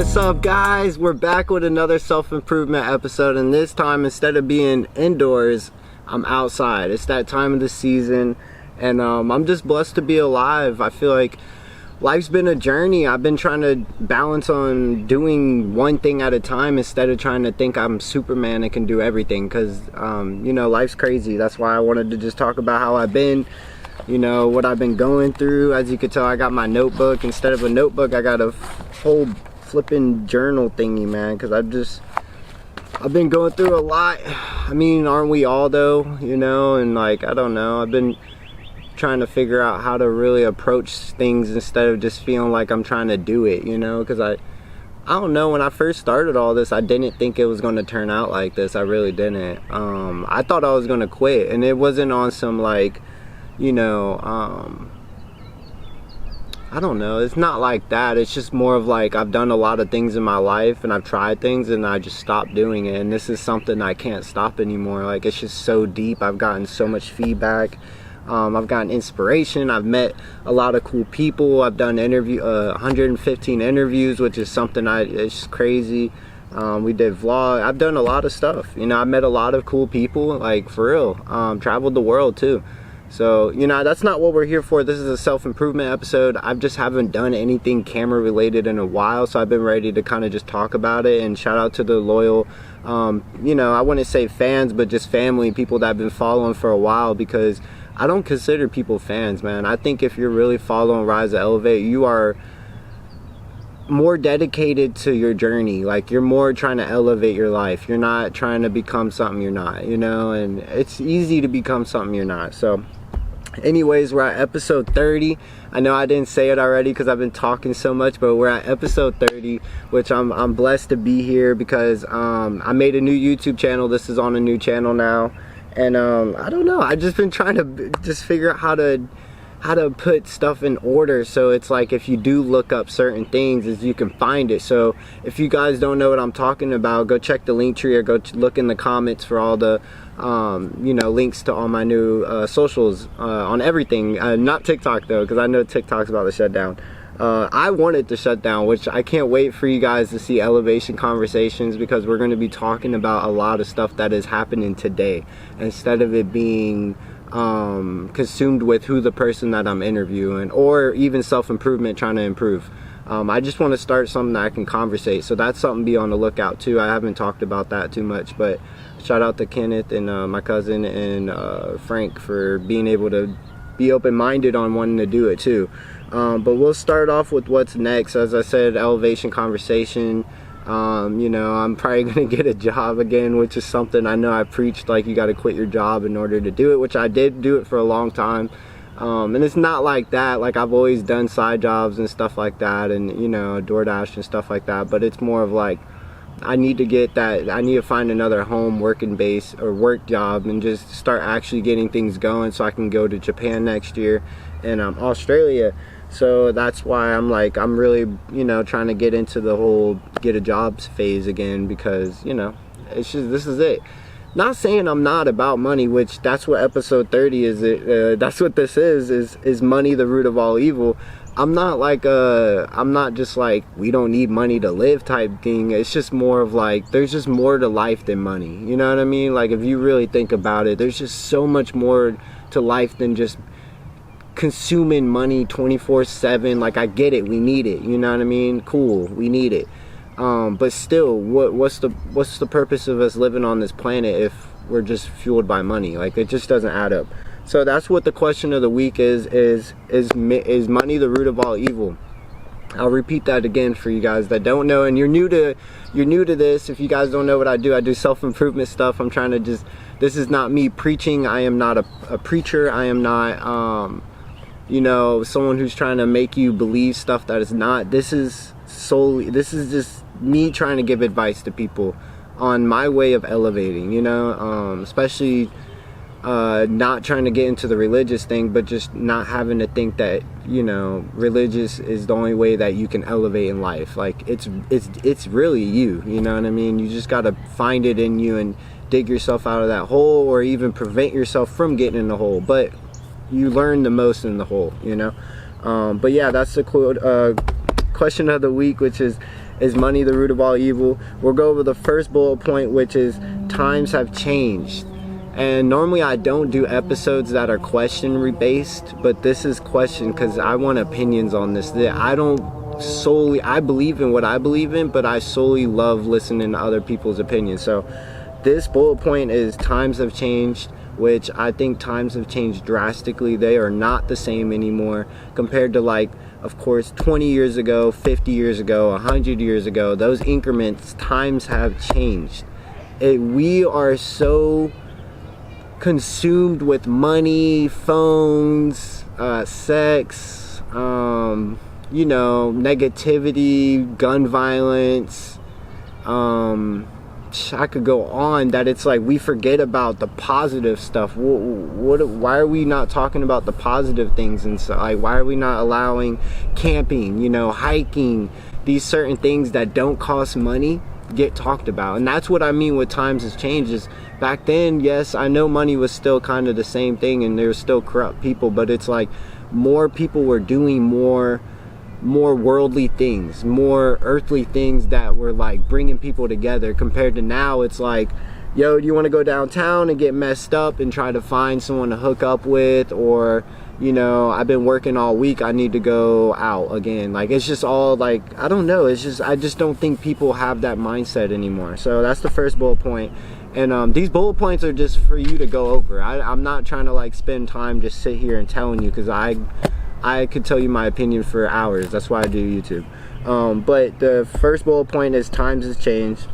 What's up, guys? We're back with another self-improvement episode, and this time, instead of being indoors, I'm outside. It's that time of the season, and I'm just blessed to be alive. I feel like life's been a journey. I've been trying to balance on doing one thing at a time instead of trying to think I'm Superman and can do everything, because you know, life's crazy. That's why I wanted to just talk about how I've been, you know, what I've been going through. As you can tell, I got my notebook. Instead of a notebook, I got a whole flipping journal thingy, man, because I've been going through a lot. I mean, aren't we all though? You know, and like, I don't know, I've been trying to figure out how to really approach things instead of just feeling like I'm trying to do it, you know, because I don't know, when I first started all this, I didn't think it was going to turn out like this. I really didn't. I thought I was going to quit, and it wasn't on some, like, you know, I don't know, it's not like that. It's just more of like, I've done a lot of things in my life and I've tried things and I just stopped doing it, and this is something I can't stop anymore. Like, it's just so deep. I've gotten so much feedback. I've gotten inspiration. I've met a lot of cool people. I've done 115 interviews, which is something it's crazy. We did vlog. I've done a lot of stuff. You know, I've met a lot of cool people, like, for real. Traveled the world too. So, you know, that's not what we're here for. This is a self-improvement episode. I just haven't done anything camera related in a while, so I've been ready to kind of just talk about it. And shout out to the loyal, you know, I wouldn't say fans, but just family, people that have been following for a while, because I don't consider people fans, man. I think if you're really following Rise to Elevate, you are more dedicated to your journey. Like, you're more trying to elevate your life. You're not trying to become something you're not, you know, and it's easy to become something you're not. So anyways, we're at episode 30. I know I didn't say it already because I've been talking so much, but we're at episode 30, which I'm blessed to be here because I made a new YouTube channel. This is on a new channel now, and I don't know, I've just been trying to just figure out how to put stuff in order, so it's like, if you do look up certain things, is you can find it. So if you guys don't know what I'm talking about, go check the link tree or go look in the comments for all the you know, links to all my new socials on everything. Not TikTok though, because I know TikTok's about to shut down. I wanted to shut down, which I can't wait for you guys to see Elevation Conversations, because we're going to be talking about a lot of stuff that is happening today, instead of it being consumed with who the person that I'm interviewing, or even self-improvement, trying to improve. I just want to start something that I can conversate, so that's something to be on the lookout too. I haven't talked about that too much, but shout out to Kenneth and my cousin and Frank for being able to be open-minded on wanting to do it too. But we'll start off with what's next. As I said, Elevation Conversation. You know, I'm probably gonna get a job again, which is something I know I preached, like, you got to quit your job in order to do it, which I did do it for a long time. And it's not like that, like, I've always done side jobs and stuff like that, and, you know, DoorDash and stuff like that, but it's more of like, I need to get that, I need to find another home working base or work job and just start actually getting things going so I can go to Japan next year and Australia. So that's why I'm like, I'm really, you know, trying to get into the whole get a jobs phase again, because, you know, it's just, this is it. Not saying I'm not about money, which that's what episode 30 is. That's what this is money the root of all evil. I'm not like I'm not just like, we don't need money to live type thing. It's just more of like, there's just more to life than money. You know what I mean? Like, if you really think about it, there's just so much more to life than just consuming money 24/7. Like, I get it, we need it, you know what I mean? Cool, we need it. But still, what's the purpose of us living on this planet if we're just fueled by money? Like, it just doesn't add up. So that's what the question of the week is money the root of all evil? I'll repeat that again for you guys that don't know, and you're new to this. If you guys don't know what I do self-improvement stuff. I'm trying to just, this is not me preaching. I am not a preacher. I am not you know, someone who's trying to make you believe stuff that is not. This is just me trying to give advice to people on my way of elevating, you know, especially not trying to get into the religious thing, but just not having to think that, you know, religious is the only way that you can elevate in life. Like, it's really you know what I mean? You just got to find it in you and dig yourself out of that hole, or even prevent yourself from getting in the hole. But you learn the most in the hole, you know. But yeah, that's the quote, question of the week, which is Is money the root of all evil? We'll go over the first bullet point, which is times have changed. And normally I don't do episodes that are question based, but this is question because I want opinions on this. I believe in what I believe in, but I solely love listening to other people's opinions. So this bullet point is times have changed, which I think times have changed drastically. They are not the same anymore compared to, like, of course, 20 years ago, 50 years ago, 100 years ago. Those increments, times have changed. We are so consumed with money, phones, sex, negativity, gun violence, I could go on, that it's like we forget about the positive stuff. Why are we not talking about the positive things? And so, like, why are we not allowing camping, hiking, these certain things that don't cost money get talked about? And that's what I mean with times has changed. Is back then, yes, I know money was still kind of the same thing and there were still corrupt people, but it's like more people were doing more worldly things, more earthly things that were like bringing people together, compared to now. It's like, yo, do you want to go downtown and get messed up and try to find someone to hook up with? Or, I've been working all week, I need to go out again. Like, it's just all like, I don't know, I just don't think people have that mindset anymore. So that's the first bullet point. And these bullet points are just for you to go over. I'm not trying to like spend time just sit here and telling you, because I could tell you my opinion for hours. That's why I do YouTube. But the first bullet point is times has changed.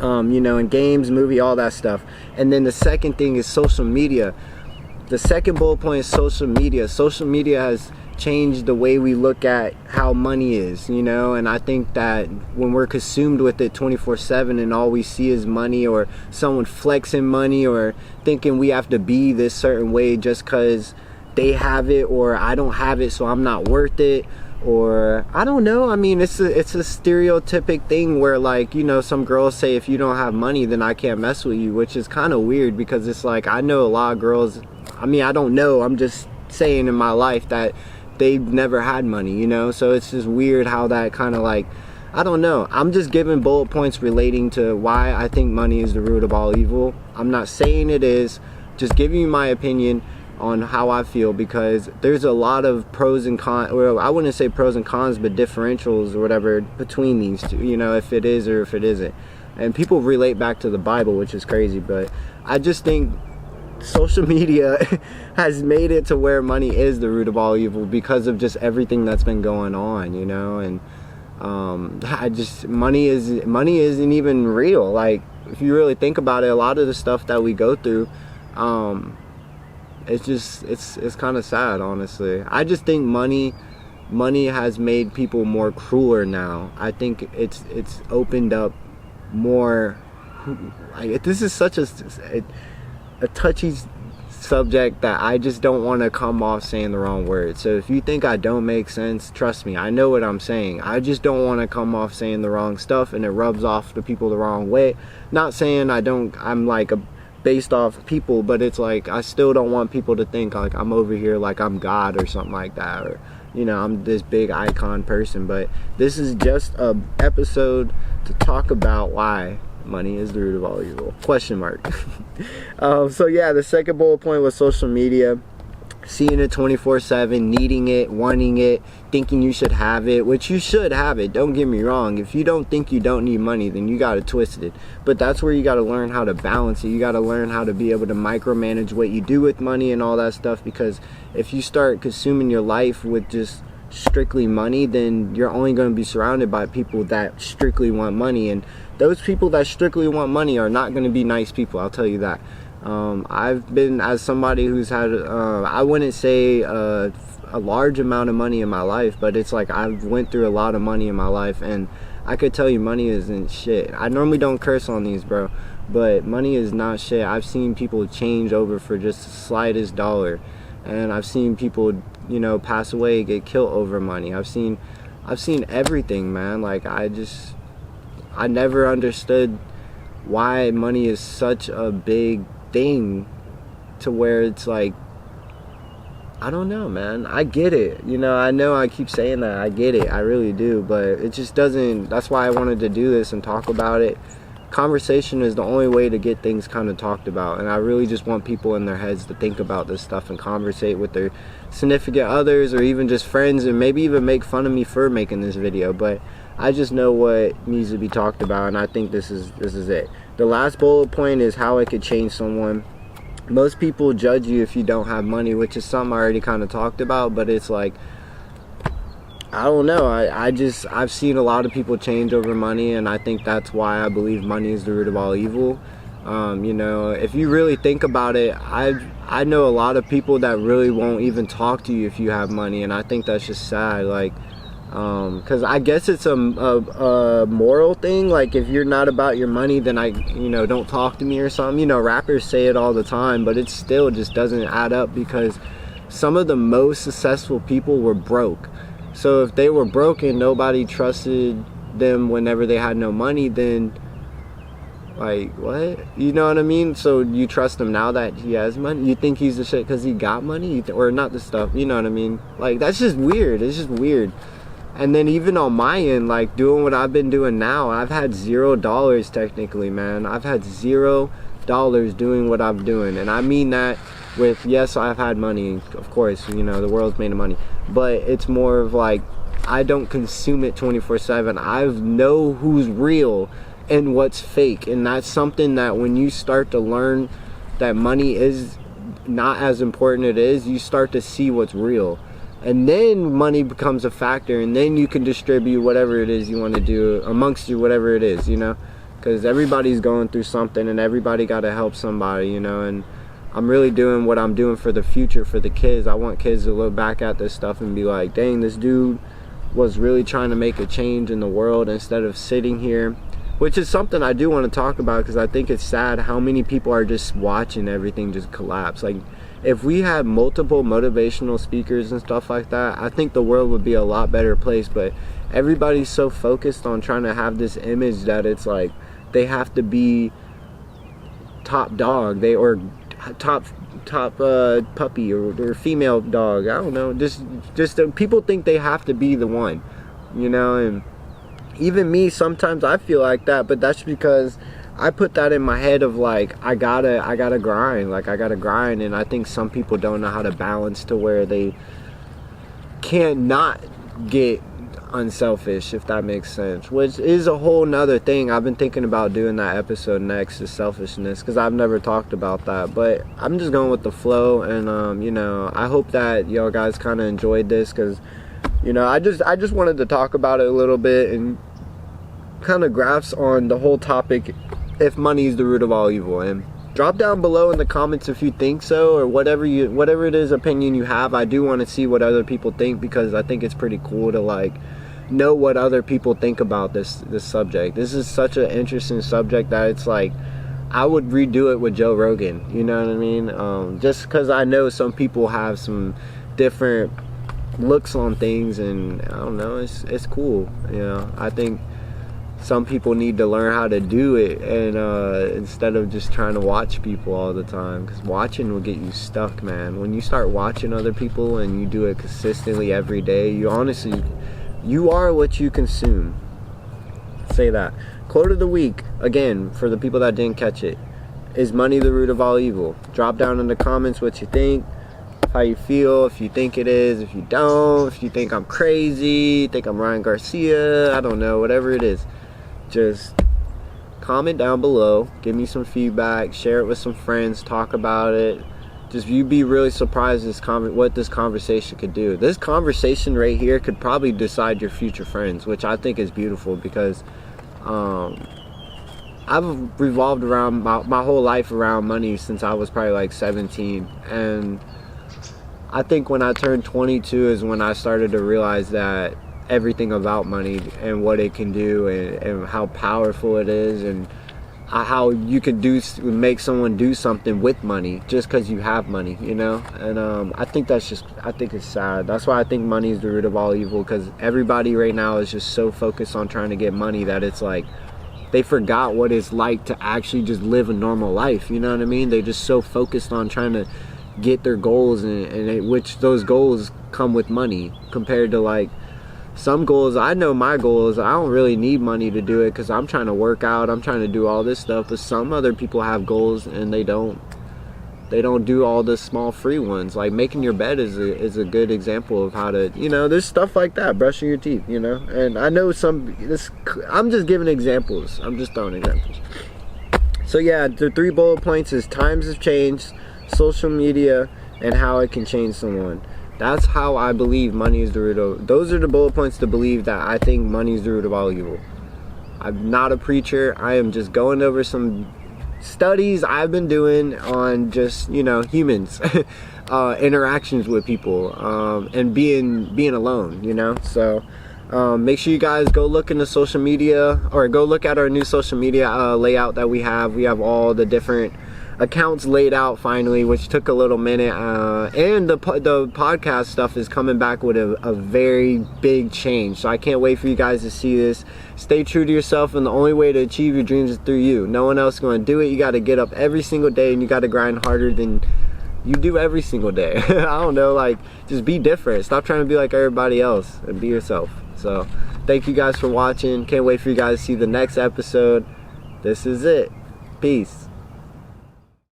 In games, movie, all that stuff. And then the second thing is social media. The second bullet point is social media. Social media has changed the way we look at how money is, and I think that when we're consumed with it 24/7 and all we see is money, or someone flexing money, or thinking we have to be this certain way just because they have it or I don't have it, so I'm not worth it, or I don't know. I mean, it's a stereotypic thing where, like, some girls say if you don't have money then I can't mess with you, which is kind of weird, because it's like, I know a lot of girls, I mean, I don't know, I'm just saying in my life that they've never had money, so it's just weird how that kind of, like, I don't know. I'm just giving bullet points relating to why I think money is the root of all evil. I'm not saying it is, just giving you my opinion on how I feel, because there's a lot of pros and cons, well, I wouldn't say pros and cons, but differentials or whatever between these two, if it is or if it isn't. And people relate back to the Bible, which is crazy, but I just think social media has made it to where money is the root of all evil because of just everything that's been going on, and money isn't even real. Like, if you really think about it, a lot of the stuff that we go through, it's kind of sad, honestly. I just think money has made people more crueler now. I think it's opened up more, like, this is such a touchy subject that I just don't want to come off saying the wrong word. So if you think I don't make sense, trust me, I know what I'm saying. I just don't want to come off saying the wrong stuff and it rubs off to people the wrong way. Not saying I'm like based off people, but it's like, I still don't want people to think like I'm over here like I'm God or something like that, or I'm this big icon person. But this is just a episode to talk about why money is the root of all evil, question mark. So yeah, the second bullet point was social media. Seeing it 24/7, needing it, wanting it, thinking you should have it, which you should have it, don't get me wrong. If you don't think you don't need money, then you got it twisted. But that's where you got to learn how to balance it. You got to learn how to be able to micromanage what you do with money and all that stuff, because if you start consuming your life with just strictly money, then you're only going to be surrounded by people that strictly want money, and those people that strictly want money are not going to be nice people, I'll tell you that. I've been, as somebody who's had, I wouldn't say a large amount of money in my life, but it's like I've went through a lot of money in my life, and I could tell you money isn't shit. I normally don't curse on these, bro, but money is not shit. I've seen people change over for just the slightest dollar, and I've seen people, pass away, get killed over money. I've seen everything, man. Like, I never understood why money is such a big thing, to where it's like I don't know, man. I get it. You know I keep saying that. I get it. I really do. But it just doesn't. That's why I wanted to do this and talk about it. Conversation is the only way to get things kind of talked about. And I really just want people in their heads to think about this stuff and conversate with their significant others or even just friends, and maybe even make fun of me for making this video. But I just know what needs to be talked about, and I think this is it. The last bullet point is how it could change someone. Most people judge you if you don't have money, which is something I already kind of talked about, but it's like, I don't know. I've seen a lot of people change over money, and I think that's why I believe money is the root of all evil. You know, if you really think about it, I know a lot of people that really won't even talk to you if you have money, and I think that's just sad. Like, because I guess it's a moral thing. Like, if you're not about your money, then don't talk to me or something. You know, rappers say it all the time, but it still just doesn't add up, because some of the most successful people were broke. So if they were broke and nobody trusted them whenever they had no money, then like, what? You know what I mean? So you trust him now that he has money? You think he's the shit because he got money? Or not the stuff, you know what I mean? Like, that's just weird. It's just weird. And then even on my end, like, doing what I've been doing now, I've had $0 technically, man. I've had $0 doing what I'm doing. And I mean that with, yes, I've had money, of course, you know, the world's made of money. But it's more of like, I don't consume it 24/7. I know who's real and what's fake. And that's something that when you start to learn that money is not as important it is, you start to see what's real. And then money becomes a factor, and then you can distribute whatever it is you want to do amongst you, whatever it is, you know, because everybody's going through something and everybody got to help somebody, you know. And I'm really doing what I'm doing for the future, for the kids. I want kids to look back at this stuff and be like, dang, this dude was really trying to make a change in the world instead of sitting here, which is something I do want to talk about, because I think it's sad how many people are just watching everything just collapse. Like, if we had multiple motivational speakers and stuff like that, I think the world would be a lot better place. But everybody's so focused on trying to have this image that it's like they have to be top dog, or top puppy or female dog. I don't know. Just people think they have to be the one, you know. And even me, sometimes I feel like that, but that's because I put that in my head of like, I gotta grind, like I gotta grind. And I think some people don't know how to balance to where they can't not get unselfish, if that makes sense, which is a whole nother thing. I've been thinking about doing that episode next, is selfishness, because I've never talked about that. But I'm just going with the flow, and you know, I hope that y'all guys kind of enjoyed this, because you know, I just wanted to talk about it a little bit and kind of grasp on the whole topic, if money is the root of all evil. And drop down below in the comments if you think so, or whatever it is opinion you have. I do want to see what other people think, because I think it's pretty cool to like know what other people think about this subject. This is such an interesting subject that it's like I would redo it with Joe Rogan, you know what I mean? Just because I know some people have some different looks on things, and I don't know, it's cool, you know. I think some people need to learn how to do it, and instead of just trying to watch people all the time, because watching will get you stuck, man. When you start watching other people and you do it consistently every day, you are what you consume. Say that. Quote of the week, again, for the people that didn't catch it: is money the root of all evil? Drop down in the comments what you think, how you feel, if you think it is, if you don't, if you think I'm crazy, think I'm Ryan Garcia, I don't know, whatever it is. Just comment down below, give me some feedback, share it with some friends, talk about it. Just, you'd be really surprised what this conversation could do. This conversation right here could probably decide your future friends, which I think is beautiful, because I've revolved around my whole life around money since I was probably like 17. And I think when I turned 22 is when I started to realize that everything about money and what it can do, and how powerful it is, and how you can make someone do something with money just because you have money, you know. And I think it's sad. That's why I think money is the root of all evil, because everybody right now is just so focused on trying to get money that it's like they forgot what it's like to actually just live a normal life, you know what I mean? They're just so focused on trying to get their goals, which those goals come with money, compared to like some goals. I know my goals, I don't really need money to do it because I'm trying to work out, I'm trying to do all this stuff. But some other people have goals and they don't do all the small free ones. Like making your bed is a good example of how to, there's stuff like that, brushing your teeth, and I know I'm just giving examples, I'm just throwing examples. So yeah, the 3 bullet points is times have changed, social media, and how it can change someone. That's how I believe money is the root of. Those are the bullet points to believe that I think money is the root of all evil. I'm not a preacher. I am just going over some studies I've been doing on just, humans, interactions with people, and being alone, So make sure you guys go look into social media, or go look at our new social media layout that we have. We have all the different accounts laid out finally, which took a little minute, and the podcast stuff is coming back with a very big change, so I can't wait for you guys to see this. Stay true to yourself, and the only way to achieve your dreams is through you. No one else is going to do it. You got to get up every single day, and you got to grind harder than you do every single day. I don't know, like, just be different. Stop trying to be like everybody else and be yourself. So thank you guys for watching. Can't wait for you guys to see the next episode. This is it. Peace.